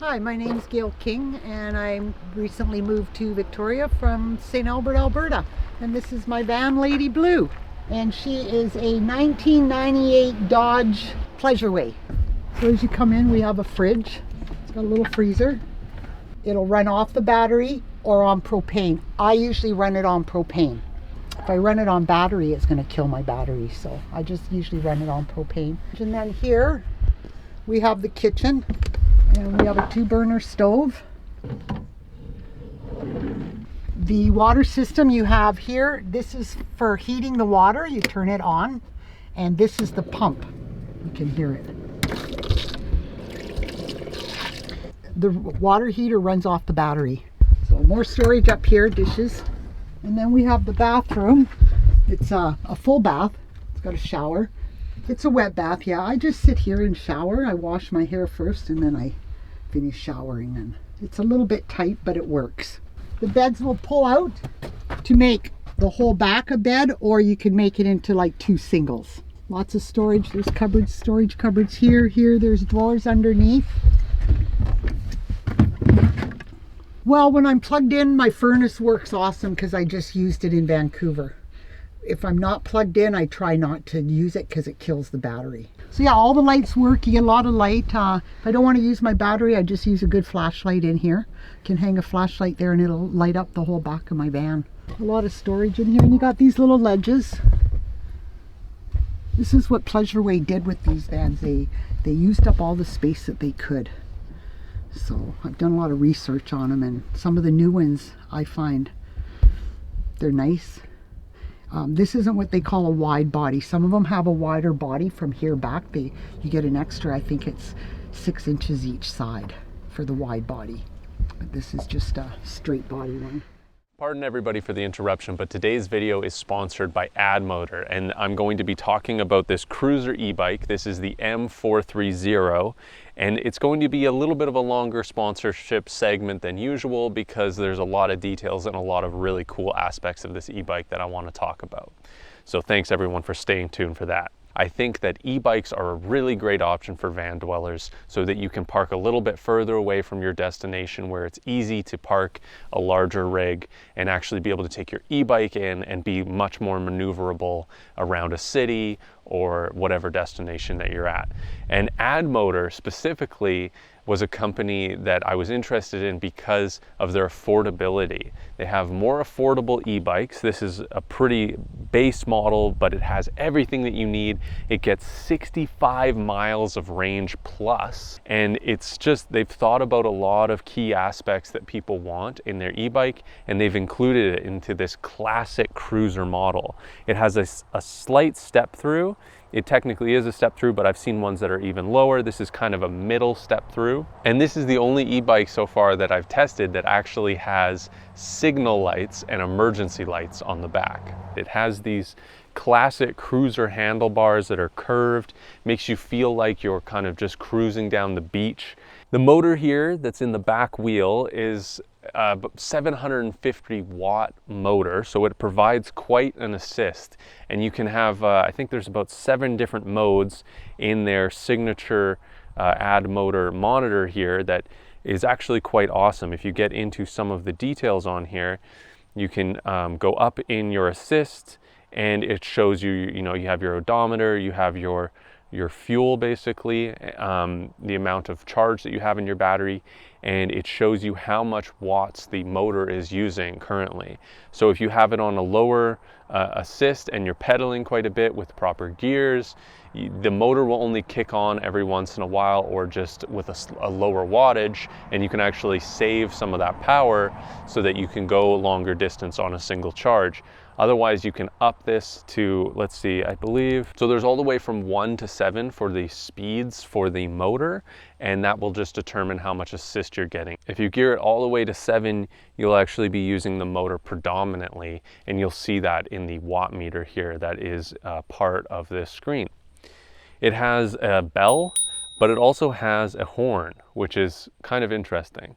Hi, my name is Gail King and I recently moved to Victoria from St. Albert, Alberta. And this is my van, Lady Blue. And she is a 1998 Dodge Pleasureway. So as you come in, we have a fridge. It's got a little freezer. It'll run off the battery or on propane. I usually run it on propane. If I run it on battery, it's going to kill my battery. So I just usually run it on propane. And then here we have the kitchen. And we have a 2-burner stove. The water system you have here, this is for heating the water. You turn it on. And this is the pump. You can hear it. The water heater runs off the battery. So more storage up here, dishes. And then we have the bathroom. It's a full bath. It's got a shower. It's a wet bath, yeah. I just sit here and shower. I wash my hair first and then I finish showering, and it's a little bit tight, but it works. The beds will pull out to make the whole back a bed, or you can make it into like 2 singles. Lots of storage. There's cupboards, storage cupboards here. There's drawers underneath. Well, when I'm plugged in, my furnace works awesome because I just used it in Vancouver. If I'm not plugged in, I try not to use it because it kills the battery. So yeah, all the lights work. You get a lot of light. If I don't want to use my battery, I just use a good flashlight in here. Can hang a flashlight there and it'll light up the whole back of my van. A lot of storage in here, and you got these little ledges. This is what Pleasureway did with these vans. They used up all the space that they could. So I've done a lot of research on them, and some of the new ones I find they're nice. This isn't what they call a wide body. Some of them have a wider body from here back. You get an extra, I think it's 6 inches each side for the wide body. But this is just a straight body one. Pardon everybody for the interruption, but today's video is sponsored by Addmotor, and I'm going to be talking about this cruiser e-bike. This is the M430, and it's going to be a little bit of a longer sponsorship segment than usual because there's a lot of details and a lot of really cool aspects of this e-bike that I want to talk about. So thanks everyone for staying tuned for that. I think that e-bikes are a really great option for van dwellers so that you can park a little bit further away from your destination where it's easy to park a larger rig and actually be able to take your e-bike in and be much more maneuverable around a city or whatever destination that you're at. And Addmotor specifically was a company that I was interested in because of their affordability. They have more affordable e-bikes. This is a pretty base model, but it has everything that you need. It gets 65 miles of range plus, and it's just, they've thought about a lot of key aspects that people want in their e-bike, and they've included it into this classic cruiser model. It has a slight step through. It technically is a step through, but I've seen ones that are even lower. This is kind of a middle step through. And this is the only e-bike so far that I've tested that actually has signal lights and emergency lights on the back. It has these classic cruiser handlebars that are curved, makes you feel like you're kind of just cruising down the beach. The motor here that's in the back wheel is a 750 watt motor, so it provides quite an assist, and you can have I think there's about 7 different modes in their signature Addmotor monitor here that is actually quite awesome. If you get into some of the details on here, you can go up in your assist and it shows you, you know, you have your odometer, you have your fuel basically, the amount of charge that you have in your battery, and it shows you how much watts the motor is using currently. So if you have it on a lower assist and you're pedaling quite a bit with proper gears, the motor will only kick on every once in a while or just with a lower wattage, and you can actually save some of that power so that you can go longer distance on a single charge. Otherwise, you can up this to, let's see, I believe, so there's all the way from 1 to 7 for the speeds for the motor, and that will just determine how much assist you're getting. If you gear it all the way to 7, you'll actually be using the motor predominantly, and you'll see that in the watt meter here that is part of this screen. It has a bell, but it also has a horn, which is kind of interesting.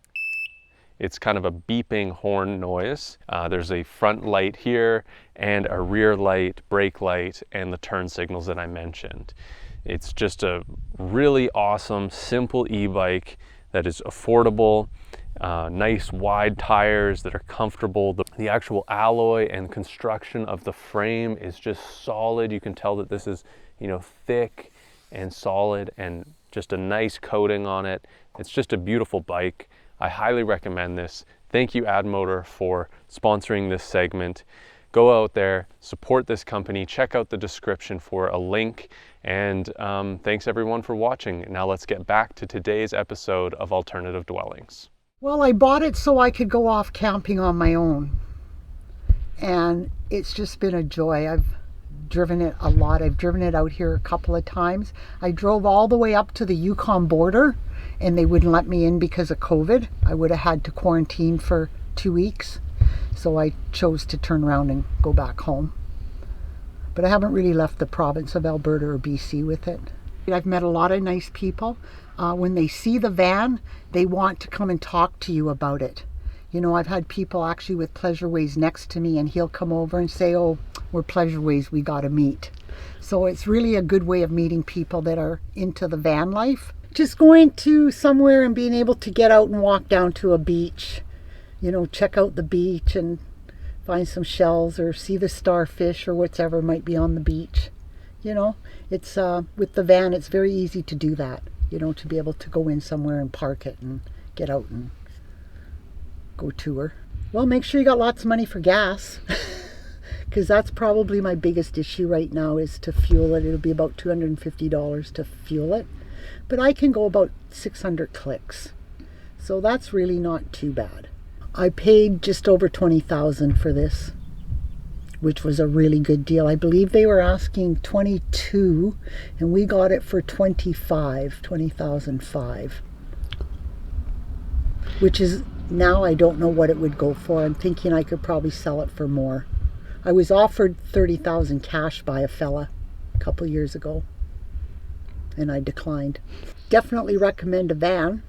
It's kind of a beeping horn noise. There's a front light here and a rear light, brake light, and the turn signals that I mentioned. It's just a really awesome, simple e-bike that is affordable, nice wide tires that are comfortable. The actual alloy and construction of the frame is just solid. You can tell that this is, you know, thick and solid and just a nice coating on it. It's just a beautiful bike. I highly recommend this. Thank you, Addmotor, for sponsoring this segment. Go out there, support this company, check out the description for a link, and thanks everyone for watching. Now let's get back to today's episode of Alternative Dwellings. Well, I bought it so I could go off camping on my own. And it's just been a joy. I've driven it a lot. I've driven it out here a couple of times. I drove all the way up to the Yukon border and they wouldn't let me in because of COVID. I would have had to quarantine for 2 weeks. So I chose to turn around and go back home. But I haven't really left the province of Alberta or BC with it. I've met a lot of nice people. When they see the van, they want to come and talk to you about it. You know, I've had people actually with Pleasureways next to me, and he'll come over and say, oh, we're Pleasureways, we got to meet. So it's really a good way of meeting people that are into the van life. Just going to somewhere and being able to get out and walk down to a beach, you know, check out the beach and find some shells or see the starfish or whatever might be on the beach. You know, it's with the van, it's very easy to do that, you know, to be able to go in somewhere and park it and get out and go tour. Well, make sure you got lots of money for gas, because that's probably my biggest issue right now is to fuel it. It'll be about $250 to fuel it, but I can go about 600 clicks, so that's really not too bad. I paid just over $20,000 for this, which was a really good deal. I believe they were asking 22 and we got it for 20,005, which is, now I don't know what it would go for. I'm thinking I could probably sell it for more. I was offered 30,000 cash by a fella a couple years ago and I declined. Definitely recommend a van.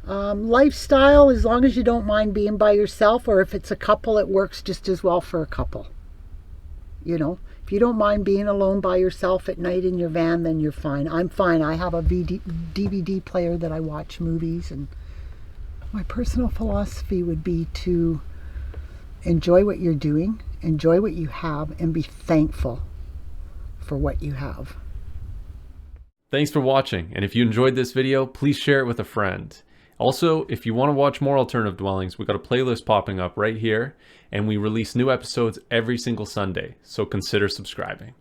Lifestyle, as long as you don't mind being by yourself, or if it's a couple, it works just as well for a couple. You know, if you don't mind being alone by yourself at night in your van, then you're fine. I'm fine. I have a DVD player that I watch movies, and my personal philosophy would be to enjoy what you're doing, enjoy what you have, and be thankful for what you have. Thanks for watching, and if you enjoyed this video, please share it with a friend. Also, if you want to watch more Alternative Dwellings, we've got a playlist popping up right here, and we release new episodes every single Sunday, so consider subscribing.